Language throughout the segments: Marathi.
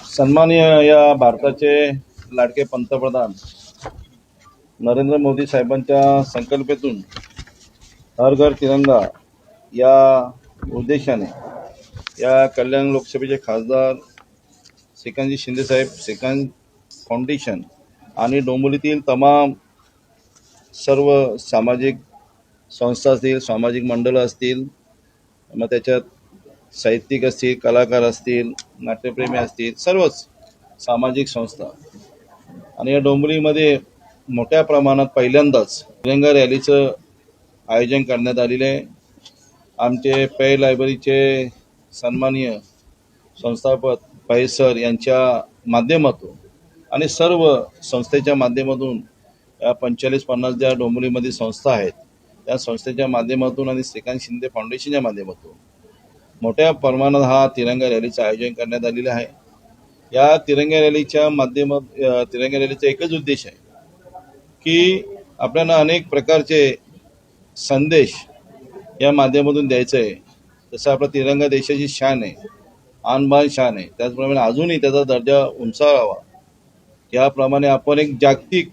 सन्माननीय या भारताचे लाडके पंतप्रधान नरेंद्र मोदी साहेबांच्या संकल्पनेतून हर घर तिरंगा या उद्देशाने या कल्याण लोकसभेचे खासदार श्रीकांतजी शिंदे साहेब, श्रीकांत फाउंडेशन आणि डोंबिवलीतील तमाम सर्व सामाजिक संस्था असतील, सामाजिक मंडळं असतील, मग त्याच्यात साहित्यिक असतील, कलाकार असतील, नाट्यप्रेमी असतील, सर्वच सामाजिक संस्था आणि या डोंबिवलीमध्ये मोठ्या प्रमाणात पहिल्यांदाच तिरंगा रॅलीचं आयोजन करण्यात आलेले आहे। आमचे पै लायब्ररीचे सन्माननीय संस्थापक पै सर यांच्या माध्यमातून आणि सर्व संस्थेच्या माध्यमातून या 45-50 ज्या डोंबिवलीमध्ये संस्था आहेत त्या संस्थेच्या माध्यमातून आणि श्रीकांत शिंदे फाउंडेशनच्या माध्यमातून मोठ्या प्रमाणात हा तिरंगा रॅलीचं आयोजन करण्यात आलेलं आहे। या तिरंगा रॅलीच्या तिरंगा रॅलीचा एकच उद्देश आहे की आपल्याला अनेक प्रकारचे संदेश या माध्यमातून द्यायचं आहे। जसं आपला तिरंगा देशाची शान आहे, आणबाण शान आहे, त्याचप्रमाणे अजूनही त्याचा दर्जा उंचावावा याप्रमाणे आपण एक जागतिक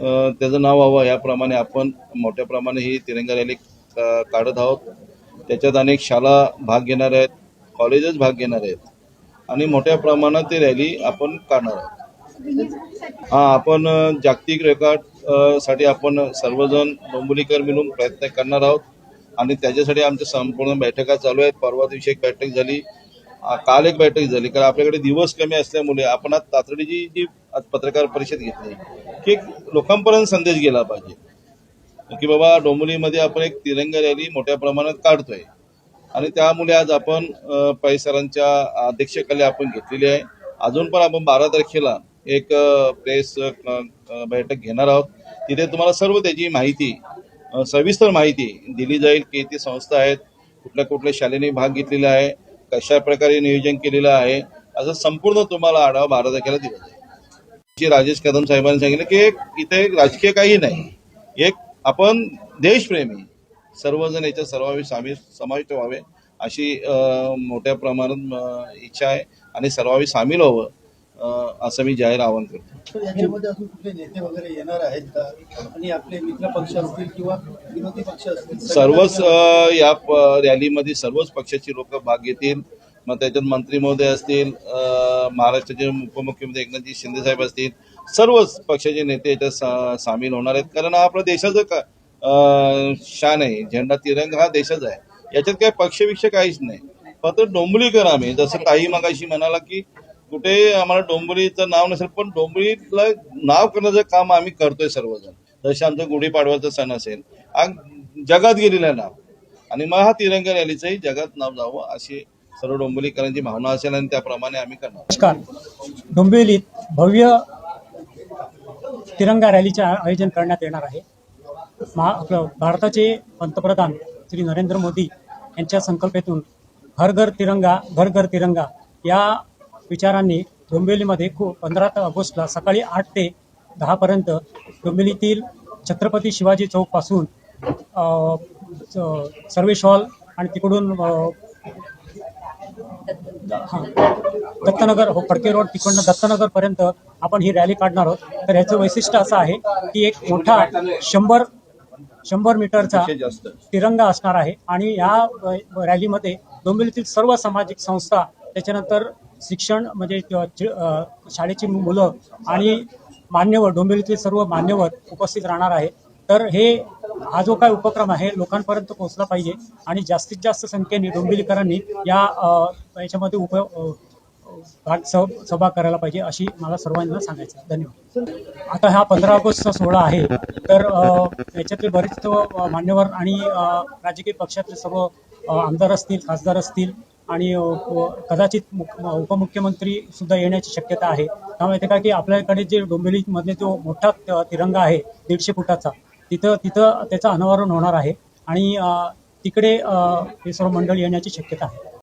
त्याचं नाव व्हावं याप्रमाणे आपण मोठ्या प्रमाणे ही तिरंगा रॅली काढत आहोत। त्याच्यात अनेक शाळा भाग घेणार आहेत, कॉलेजेस भाग घेणार आहेत आणि मोठ्या प्रमाणात ती रॅली आपण काढणार आहोत। आपण जागतिक रेकॉर्ड साठी आपण सर्वजण डोंबिवलीकर मिळून प्रयत्न करणार आहोत आणि त्याच्यासाठी आमच्या संपूर्ण बैठका चालू आहेत। परवा दिवशी एक बैठक झाली, काल एक बैठक झाली, कारण आपल्याकडे दिवस कमी असल्यामुळे आपण आज तातडीची जी पत्रकार परिषद घेतली की लोकांपर्यंत संदेश गेला पाहिजे की बाबा डोंबिवलीमध्ये आपण एक तिरंगा रॅली मोठ्या प्रमाणात काढतोय आणि त्यामुळे आज आपण पै सरांच्या अध्यक्षतेखाली आपण घेतलेली आहे। अजून पण आपण 12 तारखेला एक प्रेस बैठक घेणार आहोत। तिथे तुम्हाला सर्व त्याची माहिती, सविस्तर माहिती दिली जाईल की ती संस्था आहेत, कुठल्या कुठल्या शालेने भाग घेतलेला आहे, कशा प्रकारे नियोजन केलेलं आहे, असं संपूर्ण तुम्हाला आढावा 12 तारखेला दिला जाईल। राजेश कदम साहेबांनी सांगितलं की इथे राजकीय काही नाही, एक आपण देशप्रेमी सर्वजण याच्या समाविष्ट व्हावे अशी मोठ्या प्रमाणात इच्छा आहे आणि सर्वांनी सामील व्हावं असं मी जाहीर आवाहन करतो। याच्यामध्ये अजून कुठले नेते वगैरे येणार आहेत का आणि आपले मित्र पक्ष असतील किंवा विरोधी पक्ष असतील? सर्वच या रॅलीमध्ये सर्वच पक्षाची लोक भाग घेतील। मग त्याच्यात मंत्री महोदय असतील, महाराष्ट्राचे उपमुख्यमंत्री एकनाथजी शिंदे साहेब असतील, सर्वच पक्षाचे नेते याच्यात सामील होणार आहेत। कारण हा आपल्या देशाचं शान आहे, झेंडा तिरंगा हा देशाचा आहे, याच्यात काही पक्षविक्ष काहीच नाही। फक्त डोंबिवलीकर आम्ही, जसं ताई मगाशी म्हणाला की कुठे आम्हाला डोंबिवलीचं नाव नसेल, पण डोंबिवलीला नाव करण्याचं काम आम्ही करतोय सर्वजण। जसे आमचा गुढीपाडवाचा सण असेल, जगात गेलेलं नाव, आणि मग हा तिरंगा रॅलीचंही जगात नाव जावं अशी सर्व डोंबिवलीकरांची भावना असेल आणि त्याप्रमाणे आम्ही करणार। नमस्कार। डोंबिवलीत भव्य तिरंगा रॅलीचे आयोजन करण्यात येणार आहे। भारताचे पंतप्रधान श्री नरेंद्र मोदी यांच्या संकल्पनेतून हर घर तिरंगा घर घर तिरंगा या विचारांनी डोंबिवलीमध्ये 15 ऑगस्टला सकाळी 8 ते 10 पर्यंत डोंबिवलीतील छत्रपती शिवाजी चौक पासून सर्वेश हॉल आणि तिकडून दत्तनगर फडके रोड तिकडनं दत्तनगर पर्यंत आपण ही रॅली काढणार आहोत। तर याचं वैशिष्ट्य असं आहे की एक मोठा 100 मीटरचा तिरंगा असणार आहे आणि या रॅलीमध्ये डोंबिवलीतील सर्व सामाजिक संस्था, त्याच्यानंतर शिक्षण म्हणजे शाळेची मुलं आणि मान्यवर, डोंबिवलीतील सर्व मान्यवर उपस्थित राहणार आहे। तर हा जो काय उपक्रम आहे लोकांपर्यंत पोहोचला पाहिजे आणि जास्तीत जास्त संख्येने डोंबिवलीकरांनी याच्यामध्ये सहभाग करायला पाहिजे अशी मला सर्वांना सांगायचं आहे। धन्यवाद। आता हा 15 ऑगस्टचा सोहळा आहे, तर याच्यातले बरेच मान्यवर आणि राजकीय पक्षातले सर्व आमदार असतील, खासदार असतील आणि कदाचित उपमुख्यमंत्री सुद्धा येण्याची शक्यता आहे। त्यामुळे ते काय की आपल्याकडे जे डोंबिवलीमध्ये जो मोठा तिरंगा आहे 150 फुटाचा, तिथं त्याचं अनावरण होणार आहे आणि तिकडे हे सर्व मंडळ येण्याची शक्यता आहे।